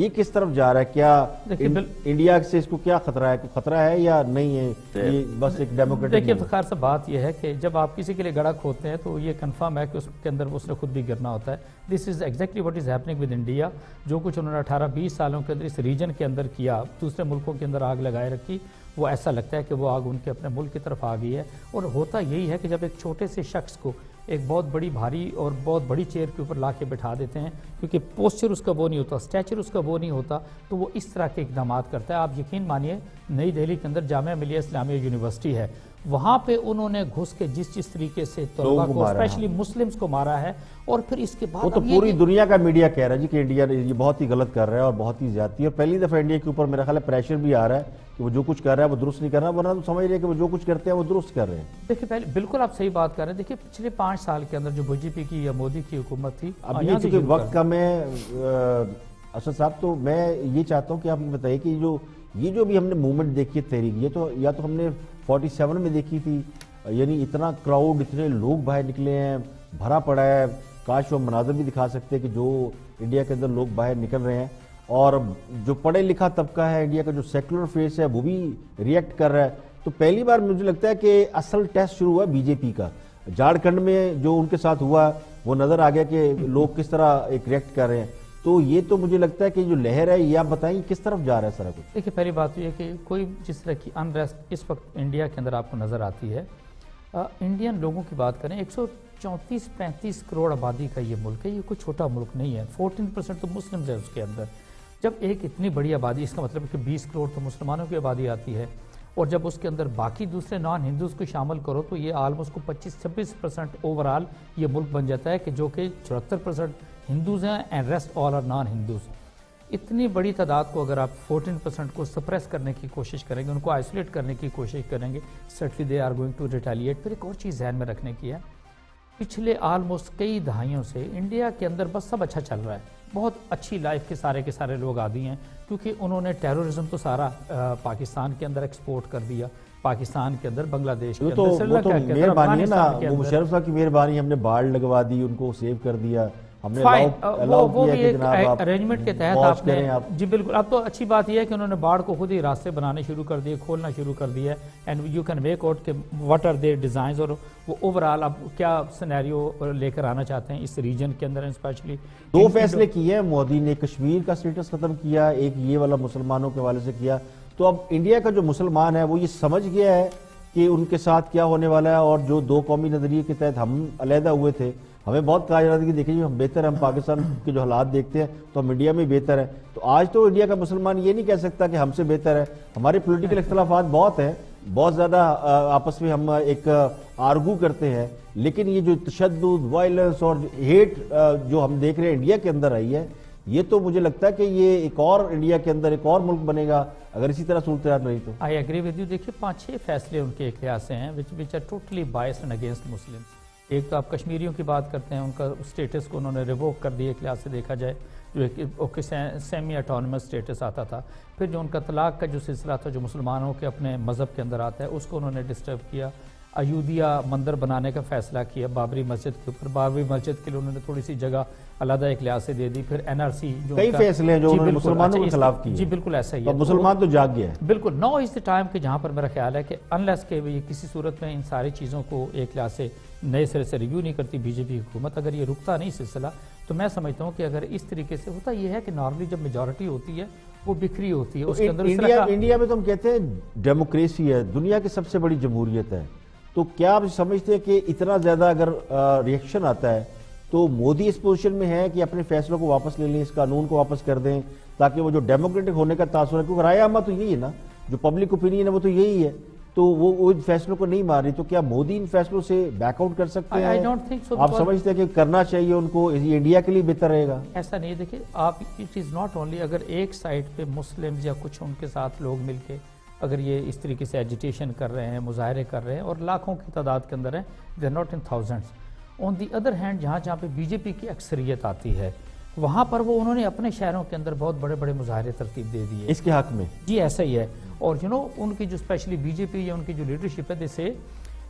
یہ کس طرف جا رہا ہے؟ کیا انڈیا سے اس کو کیا خطرہ ہے؟ خطرہ ہے یا نہیں ہے؟ یہ بس ایک ڈیموکریٹک دیکھیے افتخار صاحب، بات یہ ہے کہ جب آپ کسی کے لیے گڑھا کھودتے ہیں تو یہ کنفرم ہے کہ اس کے اندر اس نے خود بھی گرنا ہوتا ہے۔ This is exactly what is happening with India. جو کچھ انہوں نے 18-20 سالوں کے اندر اس ریجن کے اندر کیا، دوسرے ملکوں کے اندر آگ لگائے رکھی، وہ ایسا لگتا ہے کہ وہ آگ ان کے اپنے ملک کی طرف آ گئی ہے۔ اور ہوتا یہی ہے کہ جب ایک چھوٹے سے شخص کو ایک بہت بڑی بھاری اور بہت بڑی چیئر کے اوپر لا کے بٹھا دیتے ہیں، کیونکہ پوسچر اس کا وہ نہیں ہوتا، اسٹیچر اس کا وہ نہیں ہوتا، تو وہ اس طرح کے اقدامات کرتا ہے۔ آپ یقین مانیے نئی دہلی کے اندر جامعہ ملیہ اسلامیہ یونیورسٹی ہے، وہاں پہ انہوں نے گھس کے جس طریقے سے طلباء کو اسپیشلی مسلمز کو مارا ہے، اور پھر اس کے بعد وہ تو پوری دنیا کا میڈیا کہہ رہا ہے جی کہ انڈیا یہ بہت ہی غلط کر رہا ہے اور بہت ہی زیادتی ہے، اور پہلی دفعہ انڈیا کے اوپر میرا خیال ہے پریشر بھی آ رہا ہے کہ وہ جو کچھ کر رہا ہے وہ درست نہیں کر رہا، ورنہ تو سمجھ رہے ہیں کہ وہ جو کچھ کرتے ہیں وہ درست کر رہے ہیں۔ دیکھیں پہلے بالکل آپ صحیح بات کر رہے ہیں۔ دیکھیں پچھلے 5 سال کے اندر جو بی جے پی کی یا مودی کی حکومت تھی، اب یہ چونکہ وقت کم ہے اسد صاحب، تو میں یہ چاہتا ہوں کہ آپ بتائیے کہ یہ جو بھی ہم نے موومنٹ دیکھی ہے تحریک، یہ تو یا تو ہم نے 47 میں دیکھی تھی، یعنی اتنا کراؤڈ، اتنے لوگ باہر نکلے ہیں، بھرا پڑا ہے، کاش وہ مناظر بھی دکھا سکتے کہ جو انڈیا کے اندر لوگ باہر نکل رہے ہیں، اور جو پڑھے لکھا طبقہ ہے انڈیا کا، جو سیکولر فیس ہے، وہ بھی ریئیکٹ کر رہا ہے۔ تو پہلی بار مجھے لگتا ہے کہ اصل ٹیسٹ شروع ہوا بی جے پی کا۔ جھارکھنڈ میں جو ان کے ساتھ ہوا وہ نظر آ گیا کہ لوگ کس طرح ایک ریئیکٹ کر رہے ہیں۔ تو یہ تو مجھے لگتا ہے کہ جو لہر ہے، یہ آپ بتائیں کس طرف جا رہا ہے سارا کچھ؟ دیکھیے پہلی بات یہ ہے کہ کوئی جس طرح کی انریسٹ اس وقت انڈیا کے اندر آپ کو نظر آتی ہے، انڈین لوگوں کی بات کریں، 134-35 کروڑ آبادی کا یہ ملک ہے، یہ کوئی چھوٹا ملک نہیں ہے، 14% تو مسلمز ہے اس کے اندر۔ جب ایک اتنی بڑی آبادی، اس کا مطلب ہے کہ 20 کروڑ تو مسلمانوں کی آبادی آتی ہے، اور جب اس کے اندر باقی دوسرے نان ہندوز کو شامل کرو تو یہ آلموسٹ کو 25-26% اوورال یہ ملک بن جاتا ہے، کہ جو کہ 74% ہندوز ہیں and rest all are non Hindus. اتنی بڑی تعداد کو اگر آپ 14% کو سپریس کرنے کی کوشش کریں گے، ان کو آئسولیٹ کرنے کی کوشش کریں گے، certainly they are going to retaliate. پھر ایک اور چیز ذہن میں رکھنے کی ہے، پچھلے آلموسٹ کئی دہائیوں سے انڈیا کے اندر بس سب اچھا چل رہا ہے، بہت اچھی لائف کے سارے لوگ عادی ہیں، کیونکہ انہوں نے ٹیرورزم تو سارا پاکستان کے اندر ایکسپورٹ کر دیا، پاکستان کے اندر، بنگلہ دیش کے اندر، سری لنکا کے اندر، افغانستان کے اندر۔ وہ مشرف صاحب کی مہربانی، ہم نے باڑ لگوا دی، ان کو سیو کر دیا، ہم نے وہ بھی ایک ارینجمنٹ کے تحت آپ نے، جی بالکل۔ اب تو اچھی بات یہ ہے کہ انہوں نے باڑ کو خود ہی راستے بنانے شروع کر دیے، کھولنا شروع کر دیا ہے، and you can make out کہ واٹ آر دیئر ڈیزائنز، اور وہ اوورال اب کیا سینیریو لے کر آنا چاہتے ہیں اس ریجن کے اندر۔ اسپیشلی 2 فیصلے کیے ہیں مودی نے، کشمیر کا سٹیٹس ختم کیا، ایک یہ والا مسلمانوں کے حوالے سے کیا۔ تو اب انڈیا کا جو مسلمان ہے وہ یہ سمجھ گیا ہے کہ ان کے ساتھ کیا ہونے والا ہے، اور جو 2 قومی نظریے کے تحت ہم علیحدہ ہوئے تھے، ہمیں بہت کہا جاتا ہے کہ دیکھیں جی ہم بہتر ہیں، ہم پاکستان کے جو حالات دیکھتے ہیں تو ہم انڈیا میں بہتر ہے۔ تو آج تو انڈیا کا مسلمان یہ نہیں کہہ سکتا کہ ہم سے بہتر ہے، ہمارے پولیٹیکل اختلافات بہت ہیں، بہت زیادہ آپس میں ہم ایک آرگو کرتے ہیں، لیکن یہ جو تشدد، وائلنس اور ہیٹ جو ہم دیکھ رہے ہیں انڈیا کے اندر آئی ہے، یہ تو مجھے لگتا ہے کہ یہ ایک اور انڈیا کے اندر ایک اور ملک بنے گا اگر اسی طرح صورتحال رہی تو۔ I agree with you. دیکھیے 5-6 فیصلے ان کے ایک لحاظ سے ہیں which are totally biased and against Muslims. ایک تو آپ کشمیریوں کی بات کرتے ہیں، ان کا اسٹیٹس کو انہوں نے ریووک کر دیا ایک لحاظ سے دیکھا جائے، جو ایک سیمی اٹانومس اسٹیٹس آتا تھا۔ پھر جو ان کا طلاق کا جو سلسلہ تھا، جو مسلمانوں کے اپنے مذہب کے اندر آتا ہے، اس کو انہوں نے ڈسٹرب کیا۔ ایودھیا مندر بنانے کا فیصلہ کیا بابری مسجد کے اوپر، بابری مسجد کے لیے انہوں نے تھوڑی سی جگہ علیحدہ ایک لحاظ سے دے دی۔ پھر NRC جو کئی فیصلے ہیں جو انہوں نے مسلمانوں کے خلاف کیے، جی بالکل ایسا ہی ہے۔ مسلمان تو جاگ گیا ہے بالکل۔ نو از دی ٹائم کہ جہاں پر میرا خیال ہے کہ انلیس کہ یہ کسی صورت میں ان ساری چیزوں کو ایک لحاظ سے نئے سرے سے ریویو نہیں کرتی بی جے پی حکومت، اگر یہ رکتا نہیں سلسلہ، تو میں سمجھتا ہوں کہ اگر اس طریقے سے ہوتا یہ ہے کہ نارملی جب میجورٹی ہوتی ہے وہ بکھری ہوتی ہے، اس کے اندر انڈیا میں تو ہم کہتے ہیں ڈیموکریسی ہے، دنیا کی سب سے بڑی جمہوریت ہے، تو کیا آپ سمجھتے ہیں کہ اتنا زیادہ اگر ریئیکشن آتا ہے تو مودی اس پوزیشن میں ہے کہ اپنے فیصلوں کو واپس لے لیں، اس قانون کو واپس کر دیں، تاکہ وہ جو ڈیموکریٹک ہونے کا تاثر ہے، کیونکہ رائے عامہ تو یہی ہے نا، جو پبلک اوپینین ہے وہ تو یہی ہے، تو وہ ان فیصلوں کو نہیں مان رہی، تو کیا مودی ان فیصلوں سے بیک آؤٹ کر سکتے ہیں؟ آپ سمجھتے ہیں کہ کرنا چاہیے ان کو، یہ انڈیا کے لیے بہتر رہے گا؟ ایسا نہیں، دیکھیں آپ، اٹ از ناٹ اونلی اگر ایک سائڈ پہ مسلمز یا کچھ ان کے ساتھ لوگ مل کے اگر یہ اس طریقے سے ایجیٹیشن کر رہے ہیں، مظاہرے کر رہے ہیں، اور لاکھوں کی تعداد کے اندر ہیں، they are not in thousands. On the other hand جہاں پہ بی جے پی کی اکثریت آتی ہے، وہاں پر وہ انہوں نے اپنے شہروں کے اندر بہت بڑے بڑے مظاہرے ترتیب دے دیے اس کے حق میں۔ جی ایسا ہی ہے، اور ان کی جو اسپیشلی بی جے پی یا ان کی جو لیڈرشپ ہے جیسے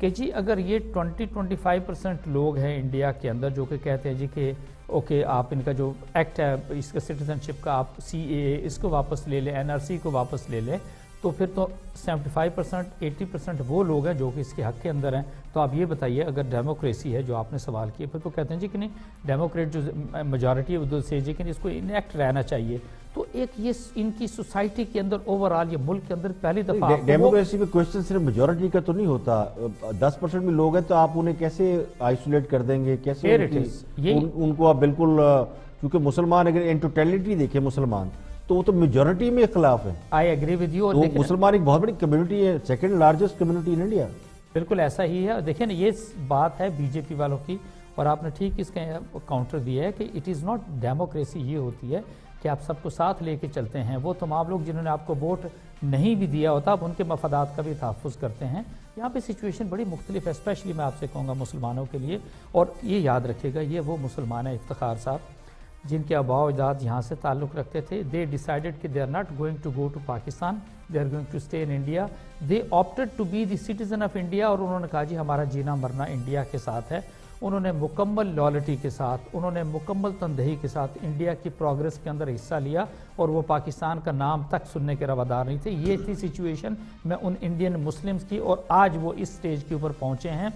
کہ جی اگر یہ 20-25% لوگ ہیں انڈیا کے اندر جو کہ کہتے ہیں جی کہ اوکے آپ ان کا جو ایکٹ ہے اس کا سٹیزن شپ کا آپ CAA اس کو واپس لے لیں, NRC کو واپس لے لیں, تو پھر تو 75% 80% وہ لوگ ہیں جو کہ اس کے حق کے اندر ہیں. تو آپ یہ بتائیے اگر ڈیموکریسی ہے جو آپ نے سوال کیا, پھر تو کہتے ہیں جی کہ نہیں ڈیموکریٹ جو میجارٹی ہے وہ سے جی کہ اس کو انیکٹ رہنا چاہیے. تو ایک یہ ان کی سوسائٹی کے اندر اوورآل یہ ملک کے اندر پہلی دفعہ ڈیموکریسی میں کوشچن صرف میجورٹی کا تو نہیں ہوتا, 10% میں لوگ ہیں تو آپ انہیں کیسے آئسولیٹ کر دیں گے, کیسے ان کو آپ بالکل, کیونکہ مسلمان اگر ان ٹوٹیلٹی دیکھیں مسلمان تو وہ تو میجورٹی میں اختلاف ہے. آئی ایگری ود یو. مسلمان ایک بہت بڑی کمیونٹی ہے, second largest community in India. بالکل ایسا ہی ہے. دیکھیں نا یہ بات ہے BJP والوں کی, اور آپ نے ٹھیک اس کا کاؤنٹر دیا ہے کہ اٹ از ناٹ ڈیموکریسی. یہ ہوتی ہے کہ آپ سب کو ساتھ لے کے چلتے ہیں. وہ تمام لوگ جنہوں نے آپ کو ووٹ نہیں بھی دیا ہوتا اب ان کے مفادات کا بھی تحفظ کرتے ہیں. یہاں پہ سچویشن بڑی مختلف ہے, اسپیشلی میں آپ سے کہوں گا مسلمانوں کے لیے. اور یہ یاد رکھے گا یہ وہ مسلمان ہیں افتخار صاحب جن کے آباء و اجداد یہاں سے تعلق رکھتے تھے. دے ڈیسائیڈڈ کہ they are not going to go to Pakistan, they are going to stay in India. They opted to be the citizen of India, اور انہوں نے کہا جی ہمارا جینا مرنا انڈیا کے ساتھ ہے. انہوں نے مکمل لائلٹی کے ساتھ, انہوں نے مکمل تندہی کے ساتھ انڈیا کی پروگرس کے اندر حصہ لیا, اور وہ پاکستان کا نام تک سننے کے روادار نہیں تھے. یہ تھی سچویشن میں ان انڈین مسلمز کی, اور آج وہ اس سٹیج کے اوپر پہنچے ہیں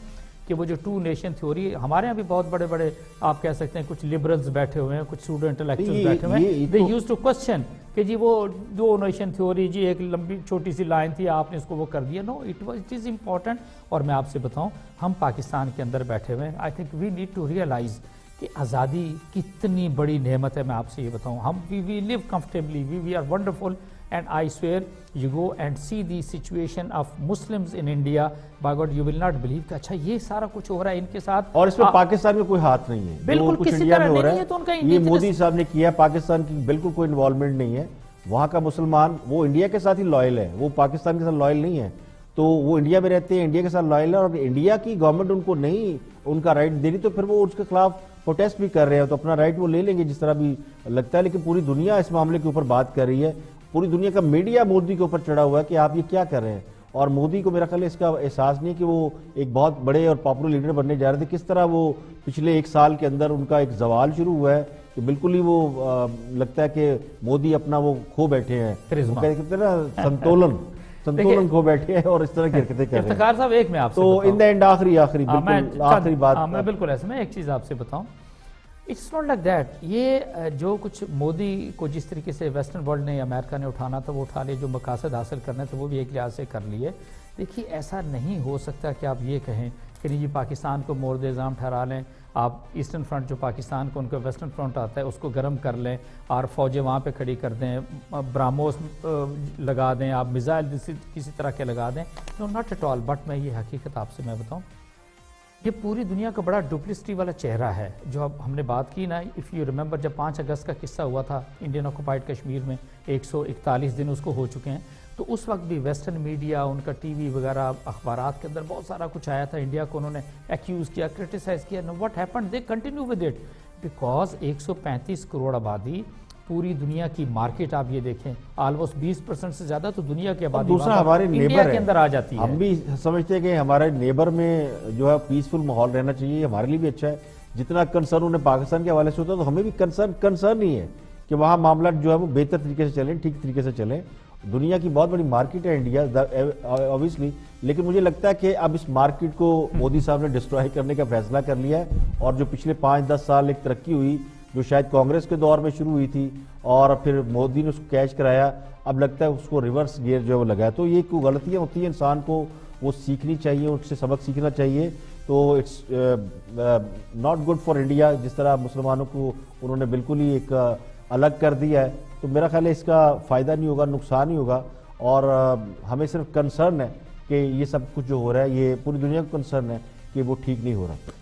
کہ وہ جو 2 نیشن تھیوری, ہمارے یہاں بھی بہت بڑے بڑے آپ کہہ سکتے ہیں کچھ لبرلز بیٹھے ہوئے ہیں, کچھ سوڈو انٹلیکچوئلز بیٹھے ہوئے ہیں. دے یوز ٹو کوسچن کہ جی وہ 2 نیشن تھیوری جی ایک لمبی چھوٹی سی لائن تھی, آپ نے اس کو وہ کر دیا. نو, اٹ از امپورٹنٹ. اور میں آپ سے بتاؤں ہم پاکستان کے اندر بیٹھے ہوئے ہیں. I think we need to realise کہ آزادی کتنی بڑی نعمت ہے. میں آپ سے یہ بتاؤں ہم we live comfortably, we are wonderful. And I swear you go and see the situation of Muslims in India, by God you will not believe کہ اچھا یہ سارا کچھ ہو رہا ہے ان کے ساتھ, اور اس میں پاکستان میں کوئی ہاتھ نہیں ہے. بالکل کسی طرح نہیں ہے. تو ان کا یہ مودی صاحب نے کیا, پاکستان کی بالکل کوئی انوالومنٹ نہیں ہے. وہاں کا مسلمان وہ انڈیا کے ساتھ ہی لائل ہے, وہ پاکستان کے ساتھ لائل نہیں ہے. تو وہ انڈیا میں رہتے ہیں, انڈیا کے ساتھ لائل ہے, اور انڈیا کی گورنمنٹ ان کو نہیں ان کا رائٹ دے رہی تو پھر وہ اس کے خلاف پروٹیسٹ بھی کر رہے ہیں. تو اپنا رائٹ وہ لے لیں گے جس طرح بھی لگتا ہے. لیکن پوری دنیا اس معاملے کے اوپر بات کر رہی ہے, پوری دنیا کا میڈیا مودی کے اوپر چڑھا ہوا ہے کہ آپ یہ کیا کر رہے ہیں. اور مودی کو میرا خیال ہے اس کا احساس نہیں کہ وہ ایک بہت بڑے اور پاپولر لیڈر بننے جا رہے تھے. کس طرح وہ پچھلے 1 سال کے اندر ان کا ایک زوال شروع ہوا ہے کہ بالکل ہی وہ لگتا ہے کہ مودی اپنا وہ کھو بیٹھے ہیں, کہتے ہیں نا سنتولن کھو بیٹھے ہیں, اور اس طرح کی حرکتیں کر رہے ہیں. افتخار صاحب ایک میں آپ سے تو ان دا اینڈ آخری بات میں بالکل ایسے میں ایک چیز آپ سے بتاؤں, اٹس ناٹ لائک دیٹ. یہ جو کچھ مودی کو جس طریقے سے ویسٹرن ورلڈ نے یا امریکہ نے اٹھانا تھا وہ اٹھا لے, جو مقاصد حاصل کرنے تھے وہ بھی ایک لحاظ سے کر لیے. دیکھیے ایسا نہیں ہو سکتا کہ آپ یہ کہیں کہ نہیں جی پاکستان کو مورد الزام ٹھہرا لیں, آپ ایسٹرن فرنٹ جو پاکستان کو ان کا ویسٹرن فرنٹ آتا ہے اس کو گرم کر لیں اور فوجیں وہاں پہ کھڑی کر دیں, براموس لگا دیں, آپ میزائل کسی طرح کے لگا دیں. نو ناٹ ایٹ آل. بٹ میں یہ حقیقت آپ سے میں بتاؤں, یہ پوری دنیا کا بڑا ڈپلسٹی والا چہرہ ہے جو اب ہم نے بات کی نا. اف یو ریممبر جب 5 اگست کا قصہ ہوا تھا انڈین آکوپائڈ کشمیر میں, 141 دن اس کو ہو چکے ہیں, تو اس وقت بھی ویسٹرن میڈیا ان کا ٹی وی وغیرہ اخبارات کے اندر بہت سارا کچھ آیا تھا. انڈیا کو انہوں نے ایکیوز کیا, کرٹیسائز کیا. No what happened, they continue with it, because 135 crore آبادی پوری دنیا کی مارکیٹ آپ یہ دیکھیں آلموسٹ 20% سے زیادہ تو دنیا کی آبادی دوسرا ہمارے نیبر کے اندر آ جاتی ہے. ہم بھی سمجھتے ہیں کہ ہمارے نیبر میں جو ہے پیسفل ماحول رہنا چاہیے, ہمارے لیے بھی اچھا ہے. جتنا کنسرن انہیں پاکستان کے حوالے سے ہوتا ہے تو ہمیں بھی کنسرن ہی ہے کہ وہاں معاملات جو ہے وہ بہتر طریقے سے چلیں, ٹھیک طریقے سے چلیں. دنیا کی بہت بڑی مارکیٹ ہے انڈیا اوبیسلی, لیکن مجھے لگتا ہے کہ اب اس مارکیٹ کو مودی صاحب نے ڈسٹرائے کرنے کا فیصلہ کر لیا ہے. اور جو پچھلے 5-10 سال ایک ترقی ہوئی جو شاید کانگریس کے دور میں شروع ہوئی تھی اور پھر مودی نے اس کو کیچ کرایا, اب لگتا ہے اس کو ریورس گیئر جو ہے وہ لگایا. تو یہ کوئی غلطیاں ہوتی ہیں, انسان کو وہ سیکھنی چاہیے, اس سے سبق سیکھنا چاہیے. تو it's not good for India جس طرح مسلمانوں کو انہوں نے بالکل ہی ایک الگ کر دیا ہے. تو میرا خیال ہے اس کا فائدہ نہیں ہوگا, نقصان ہی ہوگا. اور ہمیں صرف کنسرن ہے کہ یہ سب کچھ جو ہو رہا ہے یہ پوری دنیا کو کنسرن ہے کہ وہ ٹھیک نہیں ہو رہا.